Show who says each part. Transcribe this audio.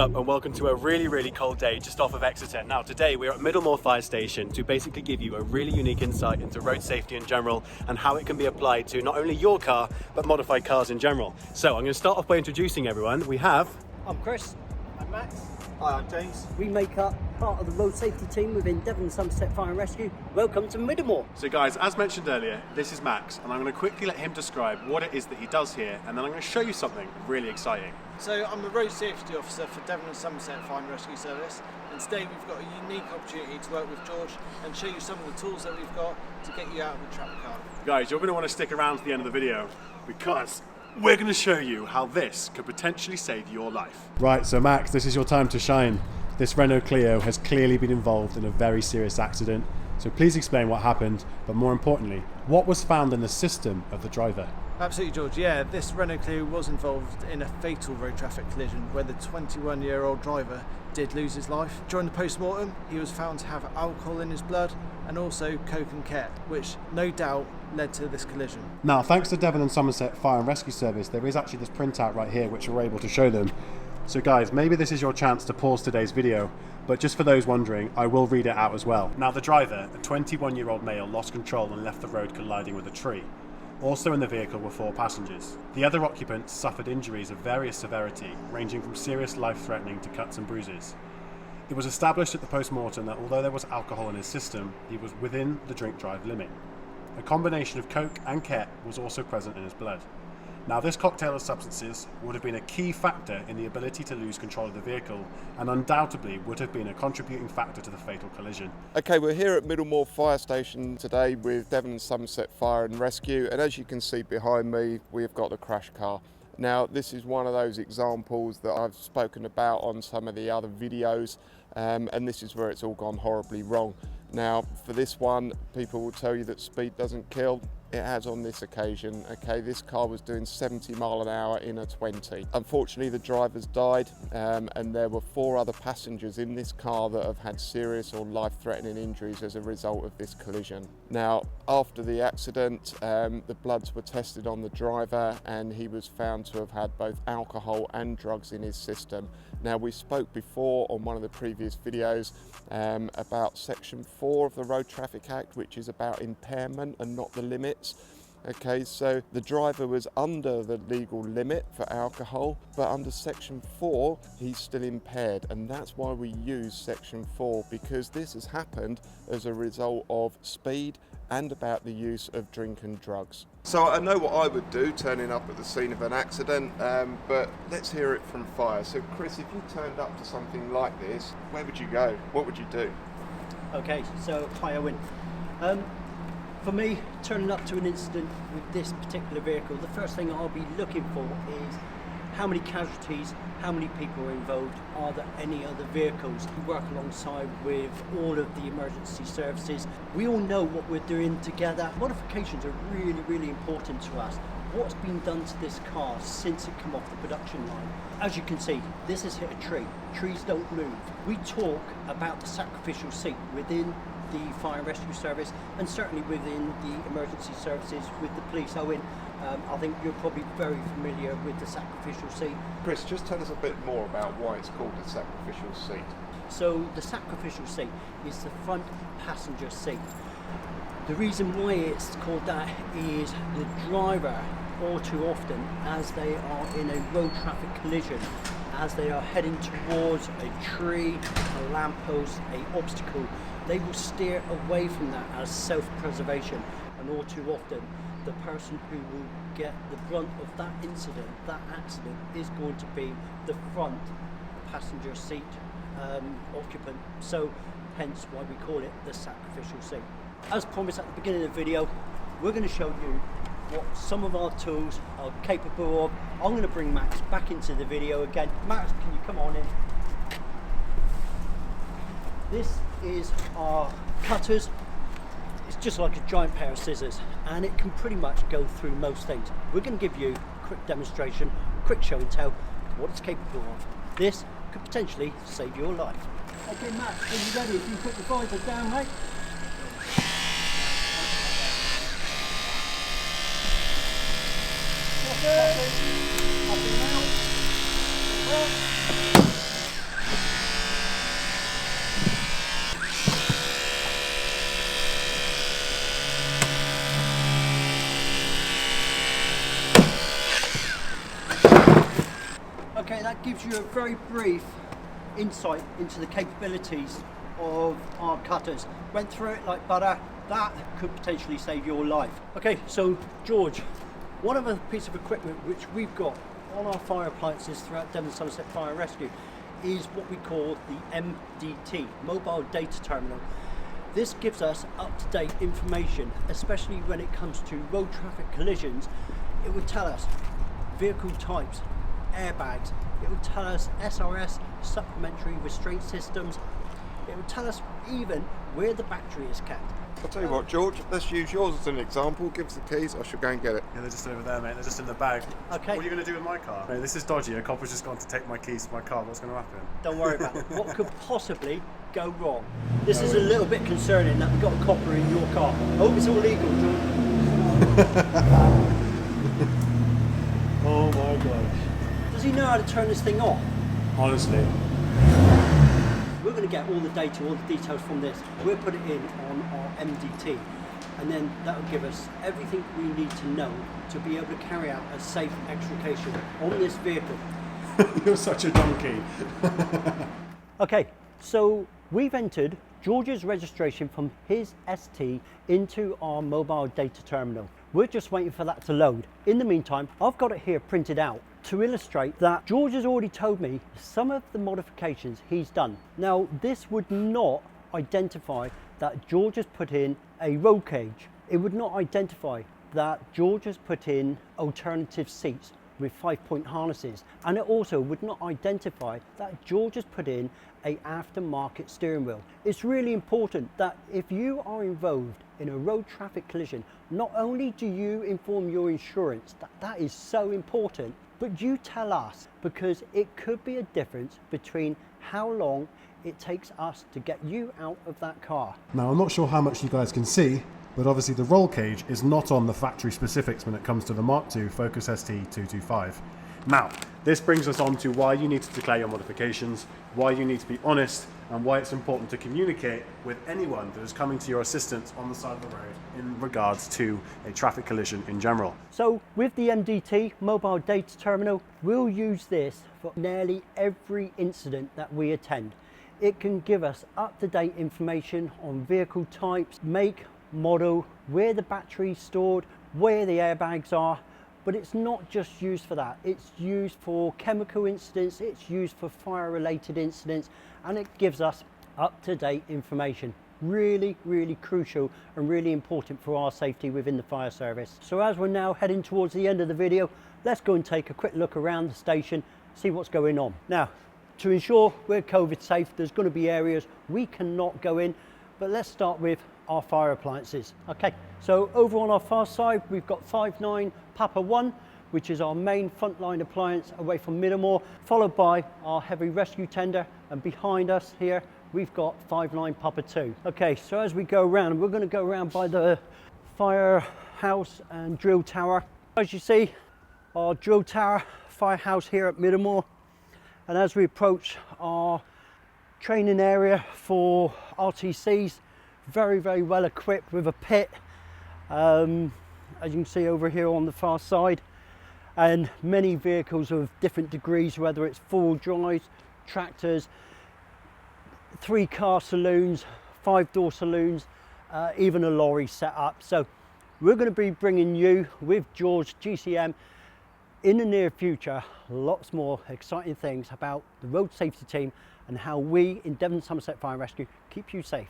Speaker 1: up and welcome to a really cold day just off of Exeter. Now today we're at Middlemore Fire Station to basically give you a really unique insight into road safety in general and how it can be applied to not only your car but modified cars in general. So I'm going to start off by introducing everyone.
Speaker 2: I'm Chris.
Speaker 3: I'm Max.
Speaker 4: Hi, I'm James.
Speaker 2: We make up part of the road safety team within Devon, Somerset Fire and Rescue. Welcome to Middlemore.
Speaker 1: So guys, as mentioned earlier, this is Max and I'm going to quickly let him describe what it is that he does here and then I'm going to show you something really exciting.
Speaker 3: So I'm the road safety officer for Devon and Somerset Fire and Rescue Service, and today we've got a unique opportunity to work with George and show you some of the tools that we've got to get you out of the trapped car.
Speaker 1: Guys, you're going to want to stick around to the end of the video because we're going to show you how this could potentially save your life. Right, so Max, this is your time to shine. This Renault Clio has clearly been involved in a very serious accident, so please explain what happened, but more importantly, what was found in the system of the driver?
Speaker 3: Absolutely, George. Yeah, this Renault Clio was involved in a fatal road traffic collision where the 21-year-old driver did lose his life. During the post-mortem, he was found to have alcohol in his blood and also coke and ket, which no doubt led to this collision.
Speaker 1: Now, thanks to Devon and Somerset Fire and Rescue Service, there is actually this printout right here which we're able to show them. So guys, maybe this is your chance to pause today's video, but just for those wondering, I will read it out as well. Now the driver, a 21-year-old male, lost control and left the road colliding with a tree. Also in the vehicle were 4 passengers. The other occupants suffered injuries of various severity, ranging from serious life-threatening to cuts and bruises. It was established at the post-mortem that although there was alcohol in his system, he was within the drink-drive limit. A combination of coke and ket was also present in his blood. Now this cocktail of substances would have been a key factor in the ability to lose control of the vehicle and undoubtedly would have been a contributing factor to the fatal collision.
Speaker 4: Okay, we're here at Middlemore Fire Station today with Devon and Somerset Fire and Rescue, and as you can see behind me, we've got a crash car. Now this is one of those examples that I've spoken about on some of the other videos, and this is where it's all gone horribly wrong. Now for this one, people will tell you that speed doesn't kill. It has on this occasion. Okay, this car was doing 70 miles an hour in a 20. Unfortunately, the drivers died, and there were 4 other passengers in this car that have had serious or life-threatening injuries as a result of this collision. Now, after the accident, the bloods were tested on the driver and he was found to have had both alcohol and drugs in his system. Now, we spoke before on one of the previous videos about Section 4 of the Road Traffic Act, which is about impairment and not the limits. Okay, so the driver was under the legal limit for alcohol, but under Section 4, he's still impaired, and that's why we use Section 4, because this has happened as a result of speed and about the use of drink and drugs. So I know what I would do turning up at the scene of an accident, but let's hear it from fire. So Chris, if you turned up to something like this, where would you go? What would you do?
Speaker 2: Okay, so hi Owen. For me, turning up to an incident with this particular vehicle, the first thing I'll be looking for is how many casualties, how many people are involved, are there any other vehicles? We work alongside with all of the emergency services. We all know what we're doing together. Modifications are really important to us. What's been done to this car since it came off the production line? As you can see, this has hit a tree. Trees don't move. We talk about the sacrificial seat within the fire and rescue service and certainly within the emergency services with the police. Owen, I think you're probably very familiar with the sacrificial seat.
Speaker 4: Chris, just tell us a bit more about why it's called a sacrificial seat.
Speaker 2: So the sacrificial seat is the front passenger seat. The reason why it's called that is the driver, all too often, as they are in a road traffic collision, as they are heading towards a tree, a lamppost, an obstacle, they will steer away from that as self-preservation, and all too often the person who will get the brunt of that incident, that accident, is going to be the front passenger seat occupant. So hence why we call it the sacrificial seat. As promised at the beginning of the video, we're going to show you what some of our tools are capable of. I'm going to bring Max back into the video again. Max, can you come on in? This is our cutters. It's just like a giant pair of scissors and it can pretty much go through most things. We're going to give you a quick demonstration, a quick show and tell of what it's capable of. This could potentially save your life. Okay Max, are you ready? If you put the visor down, mate. that gives you a very brief insight into the capabilities of our cutters. Went through it like butter. That could potentially save your life. Okay, so George, one of the pieces of equipment which we've got on our fire appliances throughout Devon Somerset Fire and Rescue is what we call the MDT, Mobile Data Terminal. This gives us up-to-date information, especially when it comes to road traffic collisions. It will tell us vehicle types, airbags, it will tell us SRS, supplementary restraint systems, it will tell us even where the battery is kept.
Speaker 4: I'll tell you what, George, let's use yours as an example. Give us the keys, I shall go and get it.
Speaker 1: Yeah, they're just over there, mate. They're just in the bag.
Speaker 2: Okay.
Speaker 1: What are you going to do with my car? Mate, this is dodgy. A copper's just gone to take my keys to my car. What's going to happen?
Speaker 2: Don't worry about it. What could possibly go wrong? This is a little bit concerning that we've got a copper in your car. I hope it's all legal, George.
Speaker 1: Oh my gosh.
Speaker 2: Does he know how to turn this thing off?
Speaker 1: Honestly.
Speaker 2: We're going to get all the data, all the details from this. We'll put it in on our MDT, and then that will give us everything we need to know to be able to carry out a safe extrication on this vehicle.
Speaker 1: You're such a donkey.
Speaker 2: Okay, so we've entered George's registration from his ST into our mobile data terminal. We're just waiting for that to load. In the meantime, I've got it here printed out to illustrate that George has already told me some of the modifications he's done. Now, this would not identify that George has put in a roll cage. It would not identify that George has put in alternative seats with 5-point harnesses, and it also would not identify that George has put in a aftermarket steering wheel. It's really important that if you are involved in a road traffic collision, not only do you inform your insurance, that is so important, but you tell us, because it could be a difference between how long it takes us to get you out of that car.
Speaker 1: Now, I'm not sure how much you guys can see, but obviously the roll cage is not on the factory specifics when it comes to the Mark II Focus ST225. Now, this brings us on to why you need to declare your modifications, why you need to be honest, and why it's important to communicate with anyone that is coming to your assistance on the side of the road in regards to a traffic collision in general.
Speaker 2: So with the MDT, Mobile Data Terminal, we'll use this for nearly every incident that we attend. It can give us up-to-date information on vehicle types, make, model, where the battery's stored, where the airbags are, but it's not just used for that. It's used for chemical incidents, it's used for fire-related incidents, and it gives us up-to-date information. Really, really crucial and really important for our safety within the fire service. So as we're now heading towards the end of the video, let's go and take a quick look around the station, see what's going on. Now, to ensure we're COVID safe, there's going to be areas we cannot go in, but let's start with our fire appliances. Okay, so over on our far side, we've got 5.9 Papa 1, which is our main frontline appliance away from Middlemore, followed by our heavy rescue tender, and behind us here, we've got 5.9 Papa 2. Okay, so as we go around, we're going to go around by the firehouse and drill tower. As you see, our drill tower, firehouse here at Middlemore, and as we approach our training area for RTCs, very, very well equipped with a pit, as you can see over here on the far side, and many vehicles of different degrees, whether it's four-wheel drives, tractors, 3-car saloons, 5-door saloons, even a lorry set up. So we're going to be bringing you, with George GCM, in the near future, lots more exciting things about the road safety team and how we in Devon Somerset Fire and Rescue keep you safe.